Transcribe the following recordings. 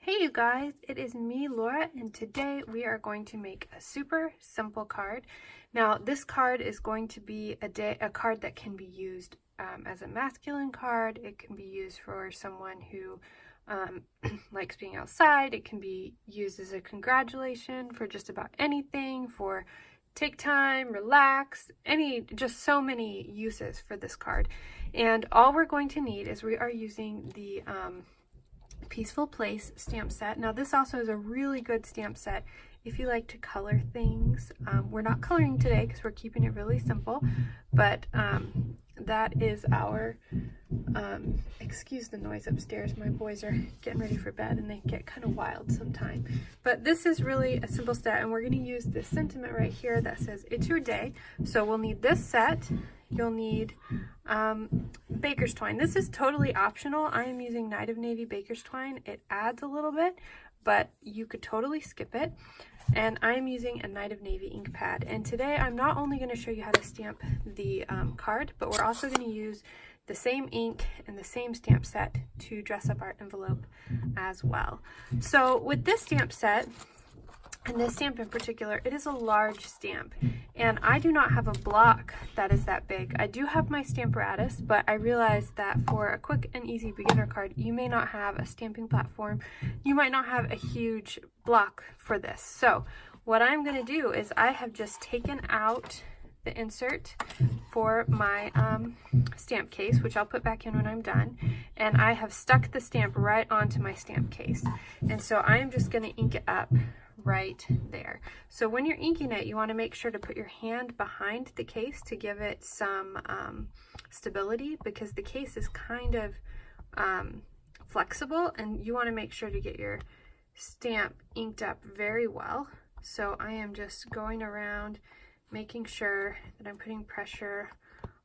Hey you guys, it is me, Laura, and today we are going to make a super simple card. Now this card is going to be a card that can be used as a masculine card. It can be used for someone who likes being outside. It can be used as a congratulation for just about anything, for take time, relax, just so many uses for this card. And all we're going to need is we are using the Peaceful Place stamp set. Now this also is a really good stamp set if you like to color things. We're not coloring today because we're keeping it really simple, but that is our excuse the noise upstairs. My boys are getting ready for bed and they get kind of wild sometimes. But this is really a simple set, and we're going to use this sentiment right here that says it's your day. So we'll need this set. You'll need baker's twine. This is totally optional. I am using Night of Navy baker's twine. It adds a little bit, but you could totally skip it. And I'm using a Night of Navy ink pad. And today I'm not only going to show you how to stamp the card, but we're also going to use the same ink and the same stamp set to dress up our envelope as well. So with this stamp set, and this stamp in particular, it is a large stamp, and I do not have a block that is that big. I do have my Stamparatus, but I realized that for a quick and easy beginner card, you may not have a stamping platform. You might not have a huge block for this. So what I'm going to do is I have just taken out the insert for my stamp case, which I'll put back in when I'm done, and I have stuck the stamp right onto my stamp case. And so I'm just going to ink it up right there. So when you're inking it, you want to make sure to put your hand behind the case to give it some stability, because the case is kind of flexible, and you want to make sure to get your stamp inked up very well. So I am just going around making sure that I'm putting pressure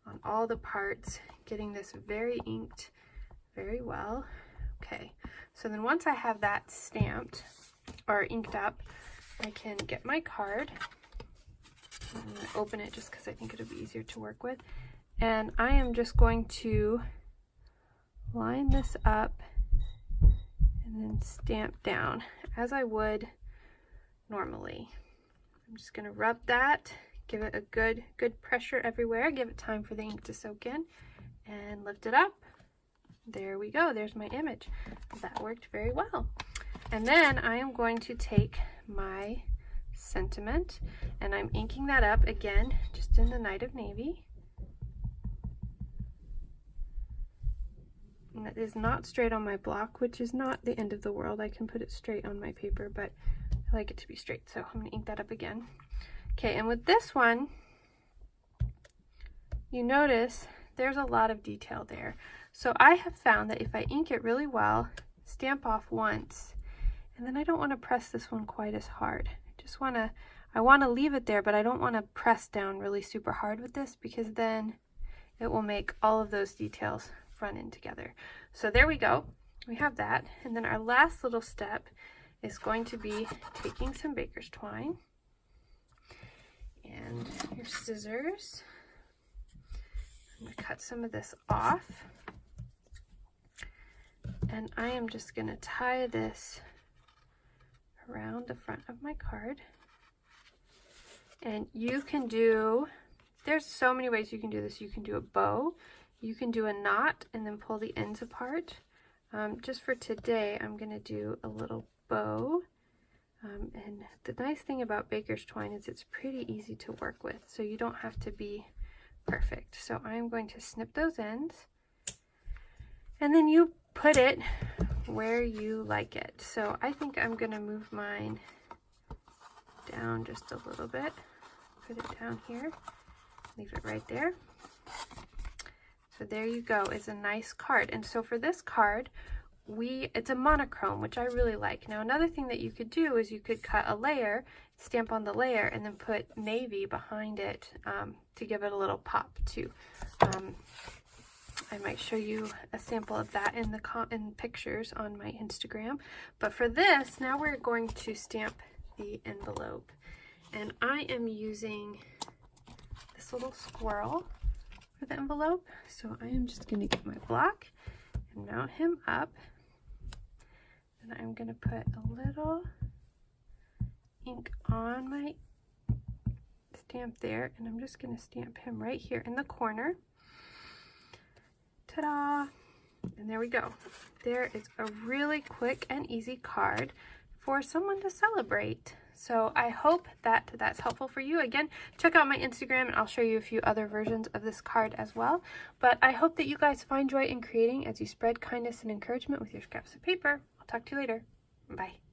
on all the parts, getting this very inked very well. Okay, so then once I have that stamped or inked up, I can get my card. I'm going to open it just because I think it'll be easier to work with. And I am just going to line this up and then stamp down as I would normally. I'm just going to rub that, give it a good pressure everywhere, give it time for the ink to soak in, and lift it up. There we go. There's my image. That worked very well. And then I am going to take my sentiment, and I'm inking that up again, just in the Night of Navy. And it is not straight on my block, which is not the end of the world. I can put it straight on my paper, but I like it to be straight, so I'm going to ink that up again. Okay, and with this one, you notice there's a lot of detail there. So I have found that if I ink it really well, stamp off once, and then I don't want to press this one quite as hard. I want to leave it there, but I don't want to press down really super hard with this, because then it will make all of those details run in together. So there we go. We have that. And then our last little step is going to be taking some baker's twine and your scissors. I'm going to cut some of this off. And I am just going to tie this around the front of my card. And you can do, there's so many ways you can do this. You can do a bow, you can do a knot and then pull the ends apart. Just for today, I'm going to do a little bow. And the nice thing about baker's twine is it's pretty easy to work with, so you don't have to be perfect. So I'm going to snip those ends, and then you put it where you like it. So I think I'm going to move mine down just a little bit. Put it down here. Leave it right there. So there you go. It's a nice card. And so for this card, it's a monochrome, which I really like. Now another thing that you could do is you could cut a layer, stamp on the layer, and then put navy behind it to give it a little pop too. I might show you a sample of that in pictures on my Instagram. But for this, now we're going to stamp the envelope. And I am using this little squirrel for the envelope. So I am just going to get my block and mount him up. And I'm going to put a little ink on my stamp there, and I'm just going to stamp him right here in the corner. Ta-da! And there we go. There is a really quick and easy card for someone to celebrate. So I hope that that's helpful for you. Again, check out my Instagram and I'll show you a few other versions of this card as well. But I hope that you guys find joy in creating as you spread kindness and encouragement with your scraps of paper. I'll talk to you later. Bye.